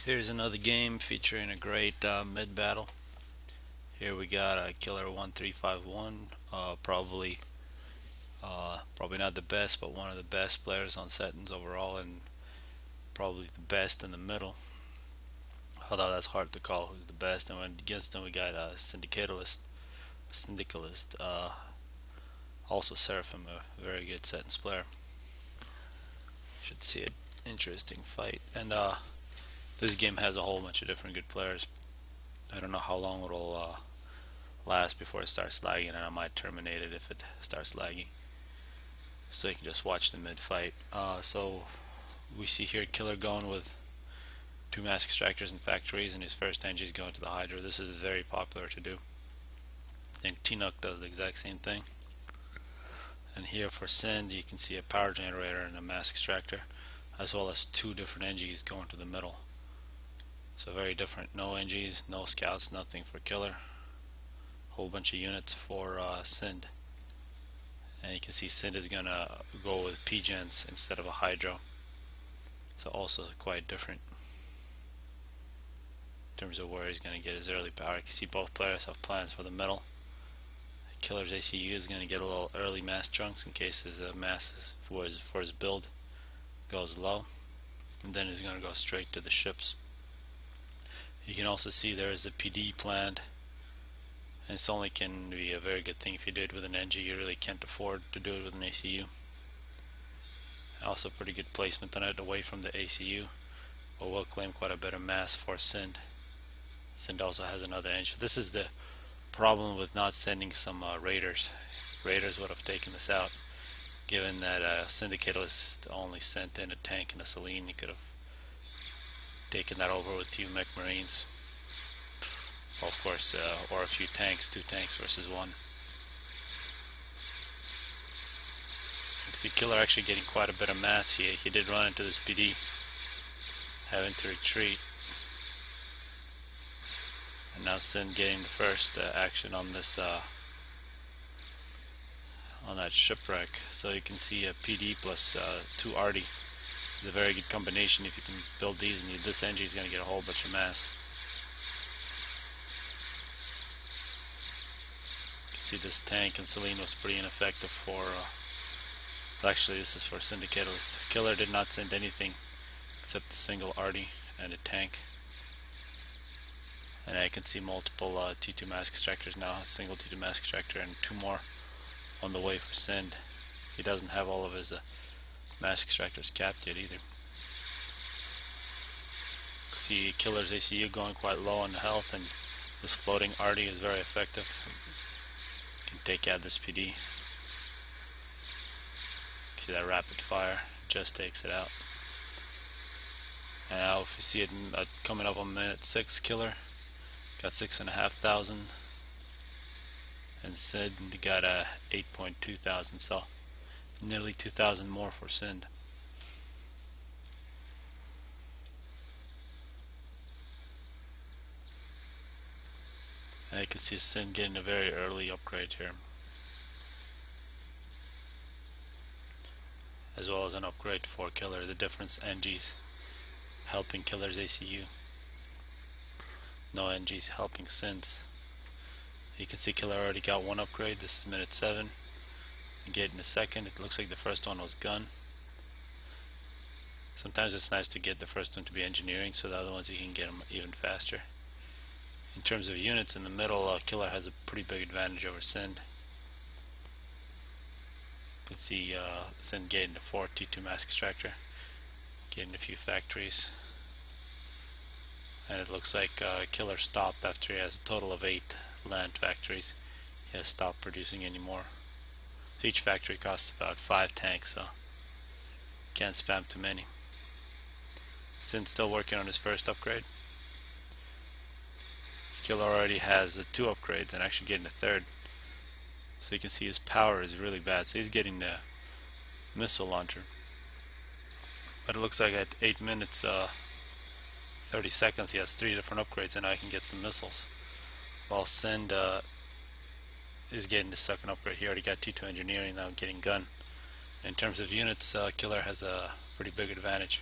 Here's another game featuring a great mid battle. Here we got a Killer1351, probably not the best, but one of the best players on Setons overall, and probably the best in the middle. Although that's hard to call who's the best. And against him we got a Syndicalist, also Seraphim, a very good Setons player. Should see an interesting fight. And this game has a whole bunch of different good players. I don't know how long it'll last before it starts lagging, and I might terminate it if it starts lagging, so you can just watch the mid fight. So we see here Killer going with 2 mask extractors and factories, and his first engine is going to the Hydra. This is very popular to do. I think T-Nuck does the exact same thing. And here for Sind, you can see a power generator and a mask extractor, as well as 2 different NGs going to the middle. So very different. No NGs, no scouts, nothing for Killer. Whole bunch of units for Sind. And you can see Sind is gonna go with P-gens instead of a Hydro. So also quite different in terms of where he's gonna get his early power. You can see both players have plans for the middle. Killer's ACU is gonna get a little early mass chunks in case his mass for his build goes low, and then he's gonna go straight to the ships. You can also see there is a PD planned, and it's only can be a very good thing if you do it with an NG. You really can't afford to do it with an ACU. Also pretty good placement on it away from the ACU, but will claim quite a bit of mass for Sind. Sind also has another engine. This is the problem with not sending some raiders. Raiders would have taken this out, given that Syndicalist only sent in a tank and a Selene. He could have taken that over with a few mech marines, of course, or a few tanks, 2 tanks versus 1. You can see Killer actually getting quite a bit of mass here. He did run into this PD, having to retreat. And now Sind getting the first action on this on that shipwreck. So you can see a PD plus 2 Arty is a very good combination. If you can build these, and this NG is going to get a whole bunch of mass. You can see this tank and Selene was pretty ineffective for actually this is for Syndicalist. Killer did not send anything except a single Arty and a tank. And I can see multiple T2 mask extractors now, a single T2 mask extractor and 2 more on the way for Sind. He doesn't have all of his mask extractors capped yet either. See Killer's ACU going quite low on the health, and this floating Arty is very effective. Can take out this PD. See that rapid fire just takes it out. And now if you see it coming up on minute 6, Killer got 6,500, and Sind got 8.2 thousand, so nearly 2,000 more for Sind. And you can see Sind getting a very early upgrade here, as well as an upgrade for Killer. The difference NGs helping Killer's ACU. No NGs helping Sind's. You can see Killer already got 1 upgrade. This is minute 7. And getting a second. It looks like the first one was gun. Sometimes it's nice to get the first one to be engineering, so the other ones you can get them even faster. In terms of units in the middle, Killer has a pretty big advantage over Sind. You can see Sind getting the 4 T2 mask extractor, getting a few factories. And it looks like Killer stopped after he has a total of 8 land factories. He has stopped producing anymore. So each factory costs about 5 tanks, so can't spam too many. Sind's still working on his first upgrade. Killer already has 2 upgrades and actually getting a 3rd. So you can see his power is really bad. So he's getting the missile launcher. But it looks like at 8 minutes 30 seconds he has 3 different upgrades, and now he can get some missiles. While Sind is getting the 2nd upgrade. He already got T2 engineering, now getting gun. In terms of units, Killer has a pretty big advantage.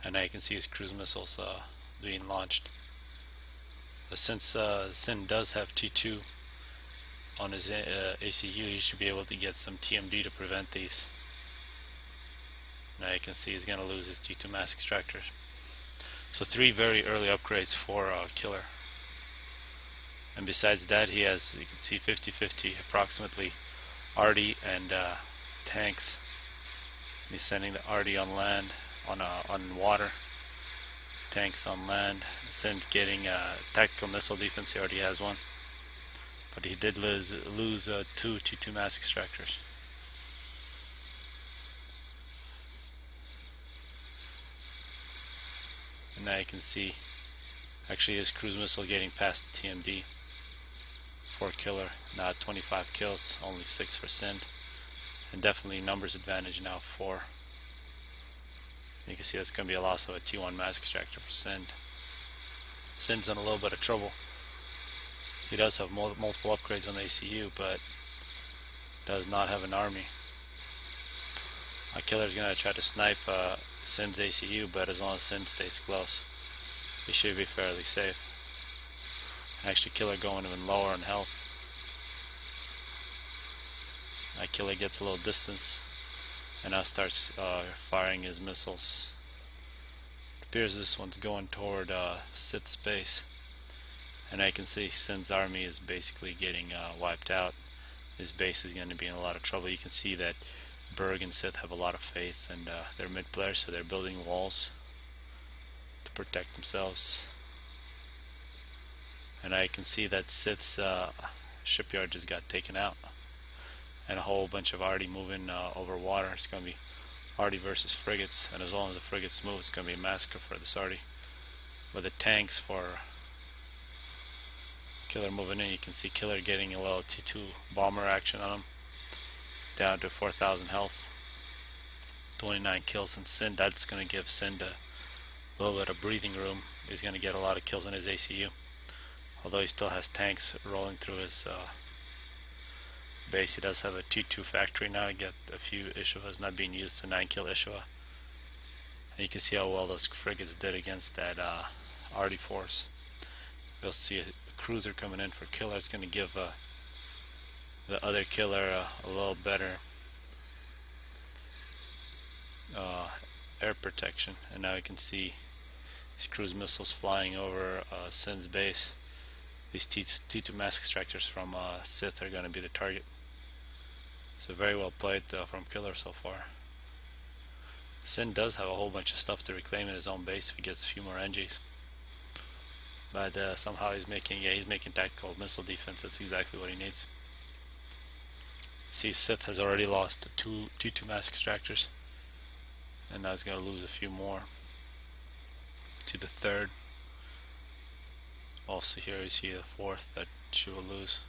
And now you can see his cruise missiles being launched. But since Sin does have T2 on his ACU, he should be able to get some TMD to prevent these. Now you can see he's going to lose his T2 mask extractors. So 3 very early upgrades for Killer. And besides that, he has, you can see, 50-50 approximately Arty and tanks. He's sending the Arty on land, on water, tanks on land. Sin's getting tactical missile defense. He already has one, but he did lose 2 T2 mass extractors. And now you can see actually his cruise missile getting past the TMD for Killer. Now at 25 kills, only 6 for Sind, and definitely numbers advantage now for. You can see that's going to be a loss of a T1 mask extractor for Sind. Sind's in a little bit of trouble. He does have multiple upgrades on the ACU, but does not have an army. Killer's going to try to snipe Sind's ACU, but as long as Sind stays close, he should be fairly safe. Actually, Killer going even lower in health. Killer gets a little distance and now starts firing his missiles. It appears this one's going toward Sith's base, and I can see Sin's army is basically getting wiped out. His base is going to be in a lot of trouble. You can see that Berg and Sith have a lot of faith, and they're mid players, so they're building walls to protect themselves. And I can see that Sith's shipyard just got taken out, and a whole bunch of Arty moving over water. It's going to be Arty versus frigates, and as long as the frigates move, it's going to be a massacre for this Arty. With the tanks for Killer moving in, you can see Killer getting a little T2 bomber action on him, down to 4,000 health, 29 kills in Sind. That's going to give Sind a little bit of breathing room. He's going to get a lot of kills in his ACU, although he still has tanks rolling through his base. He does have a T2 factory now. He got a few Ishivas not being used, to 9 kill Ishiva. And you can see how well those frigates did against that Arty force. You'll see a cruiser coming in for Killer. It's going to give the other Killer a little better air protection. And now you can see these cruise missiles flying over Sin's base. These T2 mass extractors from Sith are going to be the target. So very well played from Killer so far. Sin does have a whole bunch of stuff to reclaim in his own base if he gets a few more NGs. But somehow he's making tactical missile defense. That's exactly what he needs. See, Sith has already lost 2 T2 mass extractors, and now he's going to lose a few more to the 3rd. Also here you see the 4th that she will lose.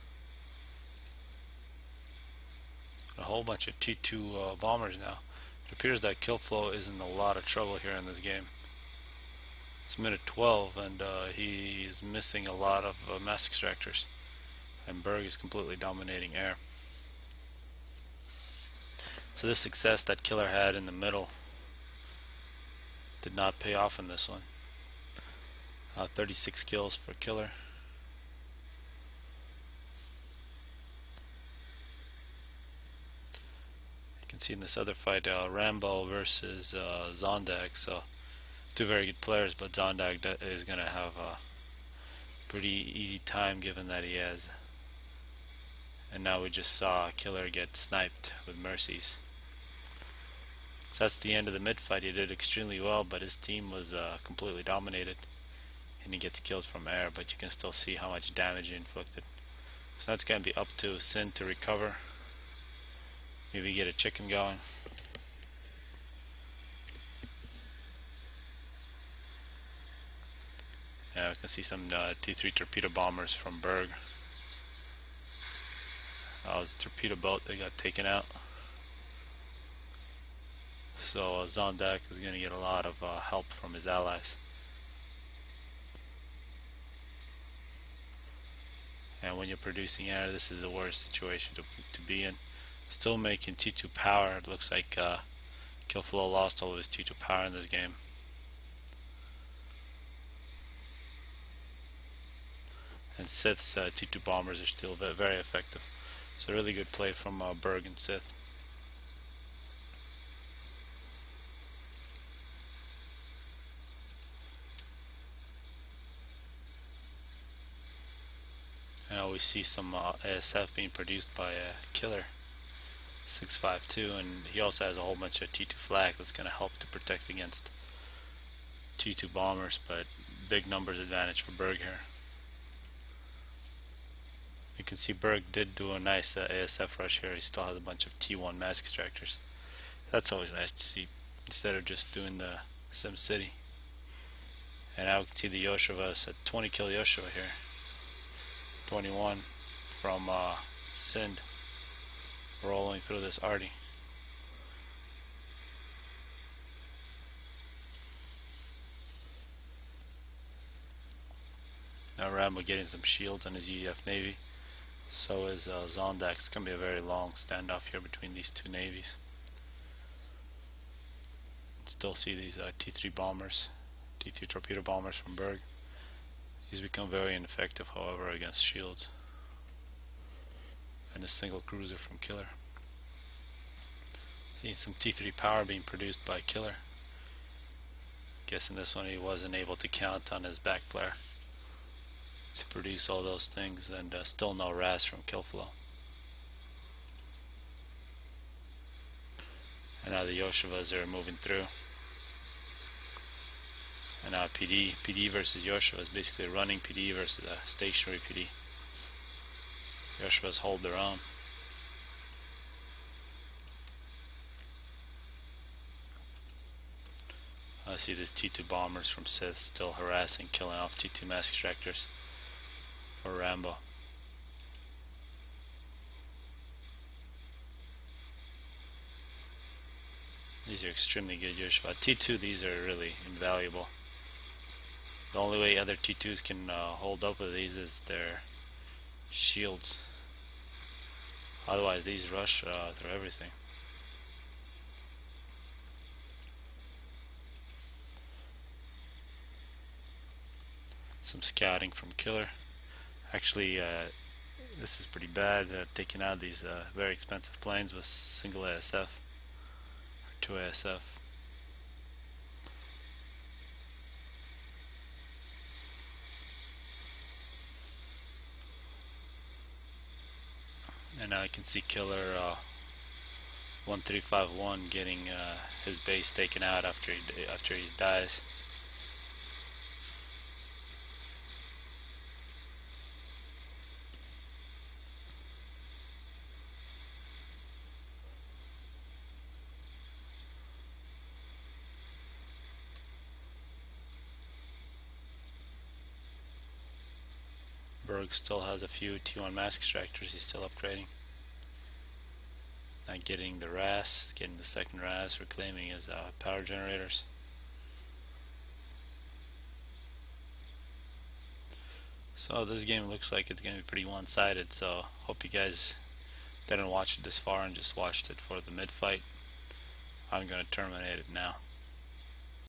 A whole bunch of T2 bombers now. It appears that Killflow is in a lot of trouble here in this game. It's minute 12 and he is missing a lot of mass extractors, and Berg is completely dominating air. So this success that Killer had in the middle did not pay off in this one. 36 kills for Killer. You can see in this other fight, Rambo versus Zondag. So 2 very good players, but Zondag is going to have a pretty easy time given that he has. And now we just saw Killer get sniped with mercies. So that's the end of the mid fight. He did extremely well, but his team was completely dominated, and he gets killed from air, but you can still see how much damage he inflicted. So that's going to be up to Sin to recover. Maybe get a chicken going. Yeah, we can see some T3 torpedo bombers from Berg. That was a torpedo boat that got taken out. So Zondak is going to get a lot of help from his allies. And when you're producing air, this is the worst situation to be in. Still making T2 power. It looks like Killflow lost all of his T2 power in this game. And Sith's T2 bombers are still very effective. So really good play from Berg and Sith. Now we see some ASF being produced by Killer1351, and he also has a whole bunch of T2 flag that's going to help to protect against T2 bombers, but big numbers advantage for Berg here. You can see Berg did do a nice ASF rush here. He still has a bunch of T1 mask extractors. That's always nice to see, instead of just doing the SimCity. And now we can see the Yoshivas, a 20 kill Yoshiva here. 21 from Sind, rolling through this Artie. Now Rambo getting some shields on his UEF Navy. So is Zondak. It's going to be a very long standoff here between these two navies. Still see these T3 bombers, T3 torpedo bombers from Berg. He's become very ineffective, however, against shields. And a single cruiser from Killer. Seeing some T3 power being produced by Killer. Guessing this one he wasn't able to count on his back player to produce all those things, and still no RAS from Killflow. And now the Yoshivas are moving through. And now PD versus Yoshiva is basically running PD versus a stationary PD. Yoshivas hold their own. I see these T2 bombers from Sith still harassing, killing off T2 mask extractors for Rambo. These are extremely good Yoshiva. T2, these are really invaluable. The only way other T2s can hold up with these is their shields. Otherwise these rush through everything. Some scouting from Killer. Actually, this is pretty bad, taking out these very expensive planes with single ASF, or 2 ASF. And now I can see Killer 1351 getting his base taken out after he dies. Berg still has a few T1 mask extractors he's still upgrading. Not getting the RAS, he's getting the second RAS, reclaiming his power generators. So this game looks like it's going to be pretty one-sided, so hope you guys didn't watch it this far and just watched it for the mid-fight. I'm going to terminate it now.